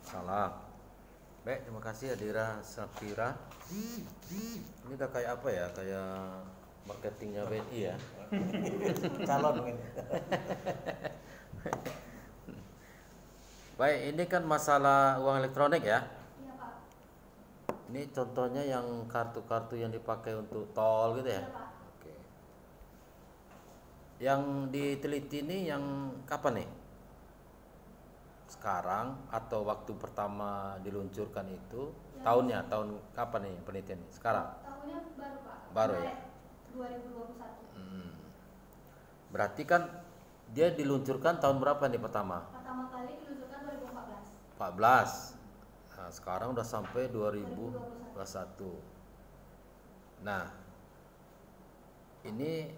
Salam. Baik, terima kasih Adira Safira. Ini udah kayak apa ya? Kayak marketingnya BNI ya. Calon mungkin. Baik, ini kan masalah uang elektronik ya. Iya Pak. Ini contohnya yang kartu-kartu yang dipakai untuk tol gitu ya. Iya Pak. Oke. Yang diteliti ini yang kapan nih? Sekarang atau waktu pertama diluncurkan itu? Ya. Tahun kapan nih penelitian ini? Sekarang? Tahunnya baru Pak. Baru ya? 2021. Berarti kan dia diluncurkan tahun berapa nih pertama? Pertama kali diluncurkan 2014. 14. Nah, sekarang udah sampai 2021. Nah, ini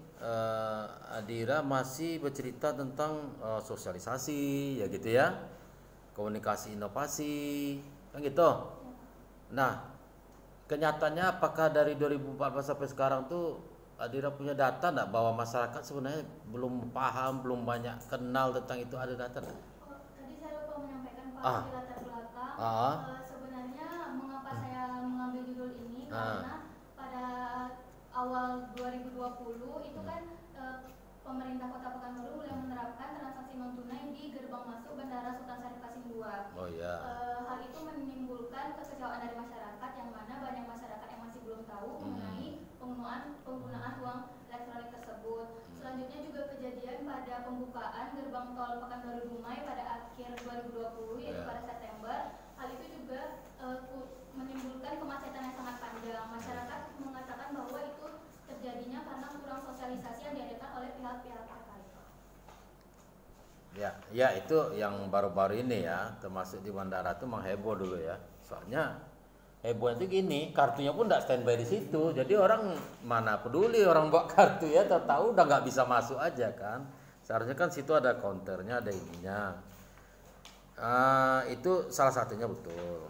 Adira masih bercerita tentang sosialisasi ya gitu ya. Komunikasi inovasi, kan gitu. Nah, kenyataannya apakah dari 2014 sampai sekarang tuh Adira punya data enggak bahwa masyarakat sebenarnya belum paham, belum banyak kenal tentang itu, ada data enggak? Oh, tadi saya lupa menyampaikan Pak Ah. di latar belakang. Ah. Sebenarnya mengapa saya mengambil judul ini Ah. karena pada awal 2020 itu kan pemerintah Kota Pekanbaru mulai menerapkan transaksi non tunai di gerbang masuk Bandara Sultan Syarif Qasim II. Oh ya. Hal itu menimbulkan kekecewaan dari masyarakat yang mana banyak masyarakat yang masih belum tahu mengenai penggunaan uang elektronik tersebut. Selanjutnya juga kejadian pada pembukaan gerbang tol Pekanbaru Dumai pada akhir 2020 yaitu pada September. Hal itu juga menimbulkan kemacetan yang sangat panjang. Masyarakat mengatakan bahwa itu terjadinya karena kurang sosialisasi yang diadakan oleh pihak-pihak terkait. Ya itu yang baru-baru ini ya, termasuk di bandara itu memang heboh dulu ya. Soalnya heboh itu gini, kartunya pun tidak standby di situ, jadi orang mana peduli orang bawa kartu ya, tahu udah nggak bisa masuk aja kan. Seharusnya kan situ ada counternya, ada ininya. Itu salah satunya betul.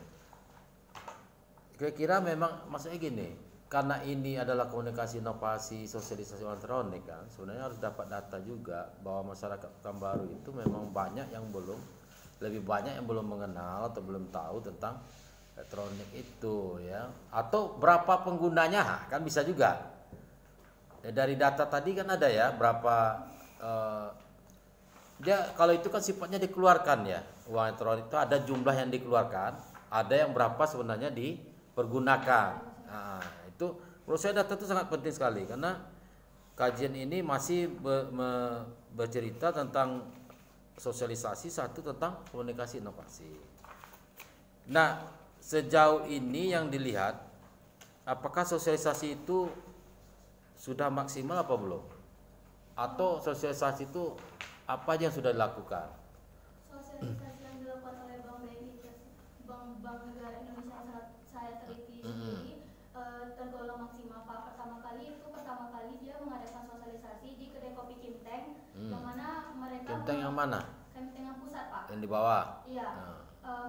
Kira-kira memang maksudnya gini, karena ini adalah komunikasi inovasi sosialisasi elektronik kan, sebenarnya harus dapat data juga bahwa masyarakat Pekanbaru itu memang lebih banyak yang belum mengenal atau belum tahu tentang elektronik itu ya, atau berapa penggunanya kan bisa juga. Dari data tadi kan ada ya berapa dia kalau itu kan sifatnya dikeluarkan ya, uang elektronik itu ada jumlah yang dikeluarkan, ada yang berapa sebenarnya dipergunakan. Nah, itu menurut saya data itu sangat penting sekali karena kajian ini masih bercerita tentang sosialisasi, satu tentang komunikasi inovasi. Nah, sejauh ini yang dilihat apakah sosialisasi itu sudah maksimal apa belum? Atau sosialisasi itu apa aja yang sudah dilakukan? Sosialisasi yang dilakukan oleh Bank BNI, Bank Negara Indonesia yang saya teliti sendiri tergolong maksimal Pak. Pertama kali dia mengadakan sosialisasi di kedai kopi Kimteng, yang mana mereka Kimteng yang mana? Kimteng yang pusat Pak. Yang di bawah. Iya.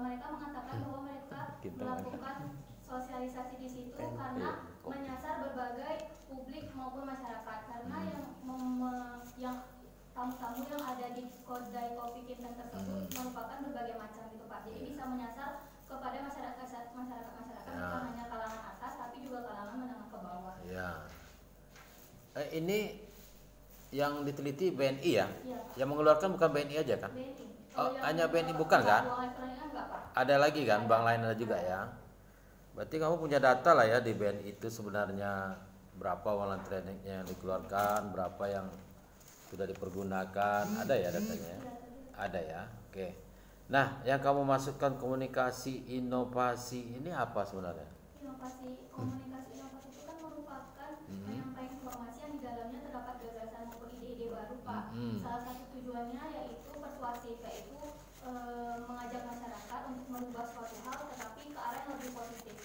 Mereka mengatakan bahwa mereka melakukan sosialisasi di situ karena menyasar berbagai publik maupun masyarakat, karena yang tamu-tamu yang ada di kedai kopi Kimteng tersebut merupakan berbagai macam gitu Pak. Jadi bisa menyasar kepada masyarakat bukan hanya kalangan atas tapi juga kalangan menengah ke bawah. Ya. Ini yang diteliti BNI ya? Iya. Yang mengeluarkan bukan BNI aja kan? BNI. Hanya BNI bukan kan? Uang elektroniknya enggak Pak. Ada lagi kan, bank lain ada juga ya. Berarti kamu punya data lah ya di BNI itu sebenarnya berapa uang elektroniknya yang dikeluarkan, berapa yang sudah dipergunakan, ada ya datanya? Ada ya, oke. Nah, yang kamu masukkan komunikasi inovasi ini apa sebenarnya? Komunikasi inovasi itu kan merupakan menyampaikan informasi yang di dalamnya terdapat gagasan maupun ide-ide baru Pak. Salah satu tujuannya yaitu persuasif, yaitu mengajak masyarakat untuk merubah suatu hal tetapi ke arah yang lebih positif.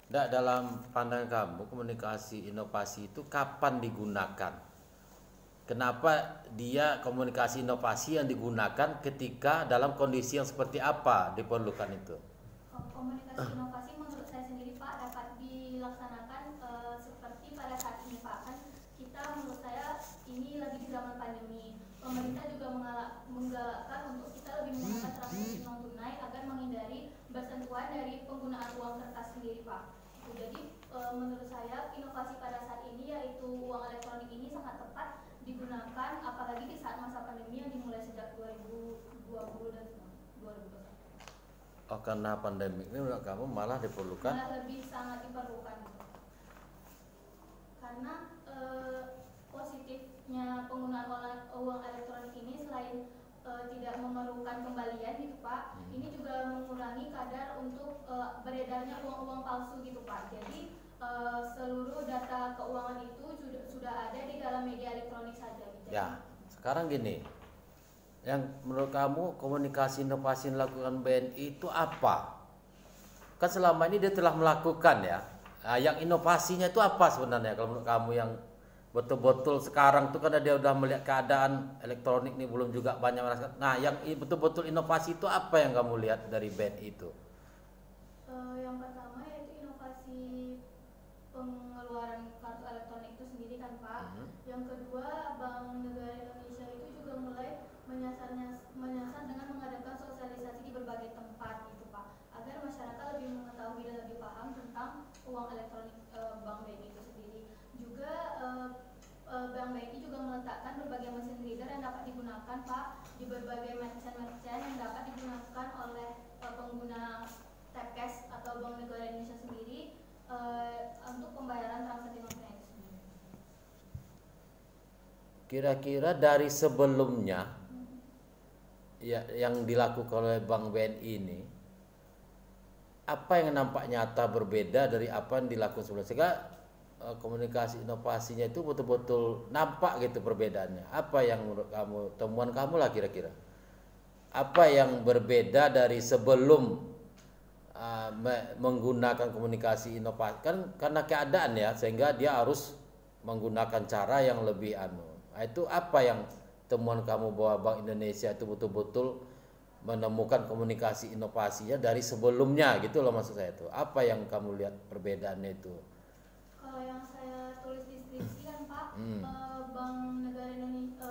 Nah, dalam pandangan kamu komunikasi inovasi itu kapan digunakan? Kenapa dia komunikasi inovasi yang digunakan ketika dalam kondisi yang seperti apa diperlukan itu? Komunikasi inovasi menurut saya sendiri Pak dapat dilaksanakan seperti pada saat ini Pak. Kan kita menurut saya ini lagi di zaman pandemi. Pemerintah juga menggalakkan untuk kita lebih menggunakan transaksi non tunai agar menghindari menghindari bersentuhan dari penggunaan uang kertas sendiri Pak. Jadi menurut saya inovasi pada saat ini yaitu uang elektronik ini sangat tepat digunakan apalagi di saat masa pandemi yang dimulai sejak 2020 dan 2021. Oh, karena pandemi ini menurut kamu malah diperlukan? Malah lebih sangat diperlukan gitu. Karena positifnya penggunaan uang elektronik ini selain tidak memerlukan kembalian gitu Pak, ini juga mengurangi kadar untuk beredarnya uang-uang palsu gitu Pak. Jadi seluruh data keuangan itu sudah ada di dalam media elektronik saja gitu. Ya, sekarang gini, yang menurut kamu komunikasi inovasi yang dilakukan BNI itu apa? Kan selama ini dia telah melakukan ya. Nah, yang inovasinya itu apa sebenarnya kalau menurut kamu yang betul-betul sekarang tuh karena dia udah melihat keadaan elektronik ini belum juga banyak masyarakat. Nah, yang betul-betul inovasi itu apa yang kamu lihat dari BNI itu? Yang pertama yaitu inovasi pengeluaran kartu elektronik itu sendiri kan Pak. Yang kedua, Bank Negara Indonesia itu juga mulai menyasar dengan mengadakan sosialisasi di berbagai tempat gitu Pak, agar masyarakat lebih mengetahui dan lebih paham tentang uang elektronik Bank BNI itu sendiri. Juga Bank BNI juga meletakkan berbagai mesin reader yang dapat digunakan Pak di berbagai merchant-merchant yang dapat digunakan oleh pengguna tap cash atau Bank Negara Indonesia sendiri untuk pembayaran transaksi non tunai itu sendiri. Kira-kira dari sebelumnya ya, yang dilakukan oleh Bank BNI ini, apa yang nampak nyata berbeda dari apa yang dilakukan sebelumnya, sehingga komunikasi inovasinya itu betul-betul nampak gitu perbedaannya? Apa yang menurut kamu, temuan kamu lah kira-kira, apa yang berbeda dari sebelum menggunakan komunikasi inovasi? Kan karena keadaan ya, sehingga dia harus menggunakan cara yang lebih Nah, itu apa yang temuan kamu bahwa Bank Indonesia itu betul-betul menemukan komunikasi inovasinya dari sebelumnya gitu loh, maksud saya itu. Apa yang kamu lihat perbedaannya itu? Kalau yang saya tulis di skripsi kan Pak, Bank Negara Indonesia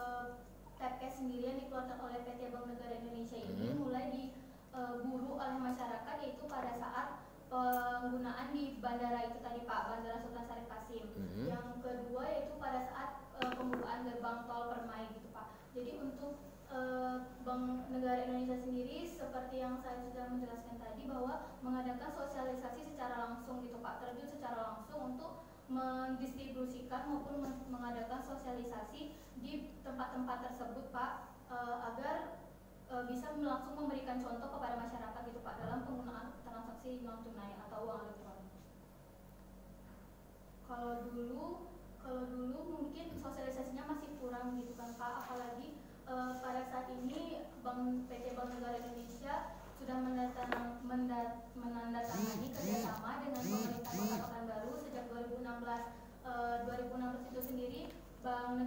TapCash sendiri yang dikeluarkan oleh PT Bank Negara Indonesia ini mulai diburu oleh masyarakat yaitu pada saat penggunaan di bandara itu tadi Pak, Bandara Sultan Syarif Kasim. Yang kedua yaitu pada saat pembukaan gerbang tol Permai gitu Pak. Jadi untuk Bank Negara Indonesia sendiri seperti yang saya sudah menjelaskan tadi bahwa mengadakan sosialisasi secara langsung gitu Pak, terjun secara langsung untuk mendistribusikan maupun mengadakan sosialisasi di tempat-tempat tersebut Pak, agar bisa langsung memberikan contoh kepada masyarakat gitu Pak dalam penggunaan transaksi non tunai atau uang elektronik. Kalau dulu mungkin sosialisasinya masih kurang gitu kan Pak, apalagi pada saat ini PT Bank Negara Indonesia sudah menandatangani kerjasama dengan pemerintah Kota Pekanbaru sejak 2016 itu sendiri. Bank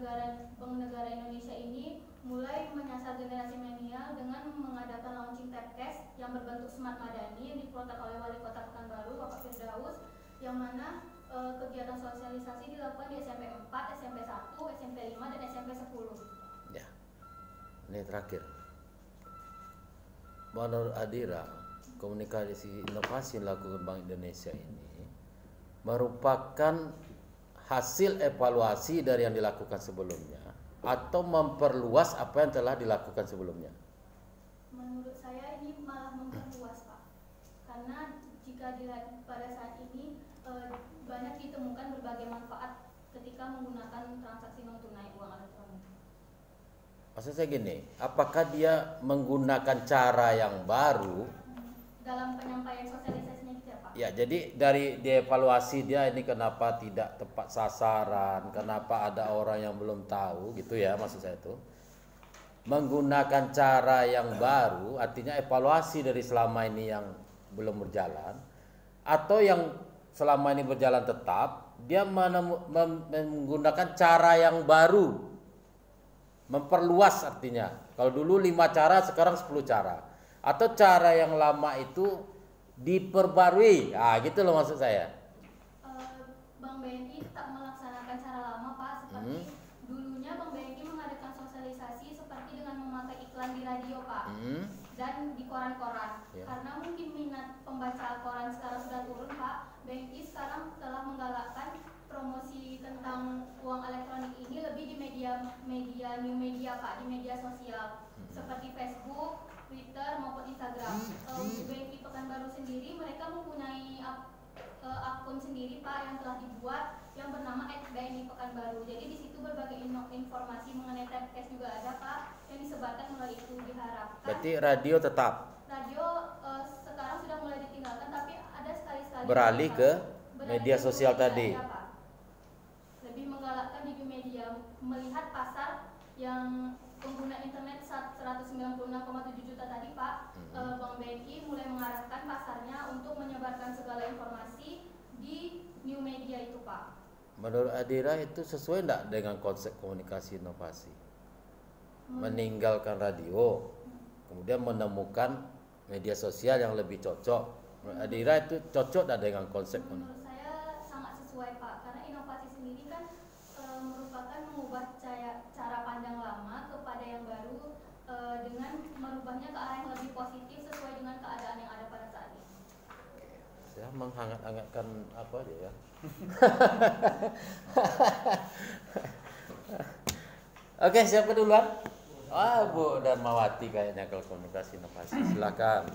Negara Indonesia ini mulai menyasar generasi milenial dengan mengadakan launching TapCash yang berbentuk smart madani yang dikeluarkan oleh Wali Kota Pekanbaru Bapak Firdaus, yang mana kegiatan sosialisasi dilakukan di SMP 4, SMP 1, SMP 5 dan SMP 10. Ya. Ini terakhir. Menurut Adira, komunikasi inovasi yang dilakukan Bank Indonesia ini merupakan hasil evaluasi dari yang dilakukan sebelumnya atau memperluas apa yang telah dilakukan sebelumnya? Menurut saya ini malah memperluas Pak, karena jika dilihat pada saat ini banyak ditemukan berbagai manfaat ketika menggunakan transaksi non tunai uang elektronik. Maksud saya gini, apakah dia menggunakan cara yang baru dalam penyampaian sosialisasinya gitu ya Pak? ya? Jadi dari dievaluasi dia ini kenapa tidak tepat sasaran, kenapa ada orang yang belum tahu gitu ya, maksud saya itu. Menggunakan cara yang baru artinya evaluasi dari selama ini yang belum berjalan, atau yang selama ini berjalan tetap, dia menggunakan cara yang baru, memperluas artinya. Kalau dulu 5 cara, sekarang 10 cara. Atau cara yang lama itu diperbarui. Gitu loh maksud saya. Bank BNI tetap melaksanakan cara lama Pak, seperti dulunya Bank BNI mengadakan sosialisasi seperti dengan memakai iklan di radio Pak, dan di koran-koran. koran. Ya. Karena mungkin minat pembaca koran sekarang sudah turun, Pak. BNI sekarang telah menggalakkan promosi tentang uang elektronik ini lebih di new media, Pak, di media sosial seperti Facebook, Twitter maupun Instagram. Untuk BNI Pekanbaru sendiri, mereka mempunyai akun sendiri, Pak, yang telah dibuat yang bernama @BNI Pekanbaru. Jadi di situ berbagai informasi mengenai Trapcast juga ada, Pak, yang disebarkan melalui itu. Diharapkan Berarti radio tetap radio sekarang sudah mulai ditinggalkan, tapi ada sekali-sekali beralih ke media sosial tadi. ya, Pak. Lebih menggalakkan di media, melihat pasar yang pengguna internet 196,7 juta tadi, Pak. Bank BNI mulai mengarahkan pasarnya untuk menyebarkan segala informasi di new media itu, Pak. Menurut Adira itu sesuai enggak dengan konsep komunikasi inovasi? Meninggalkan radio, kemudian menemukan media sosial yang lebih cocok. Menurut Adira itu cocok enggak dengan konsep? Menurut saya sangat sesuai, Pak, karena inovasi sendiri kan merupakan mengubah cara pandang lama kepada yang baru, dengan merubahnya ke arah yang lebih positif sesuai dengan keadaan yang ada pada saat ini. Saya menghangat-hangatkan apa aja ya. Oke, siapa duluan? Bu Darmawati kayaknya kalau komunikasi inovasi. Silakan.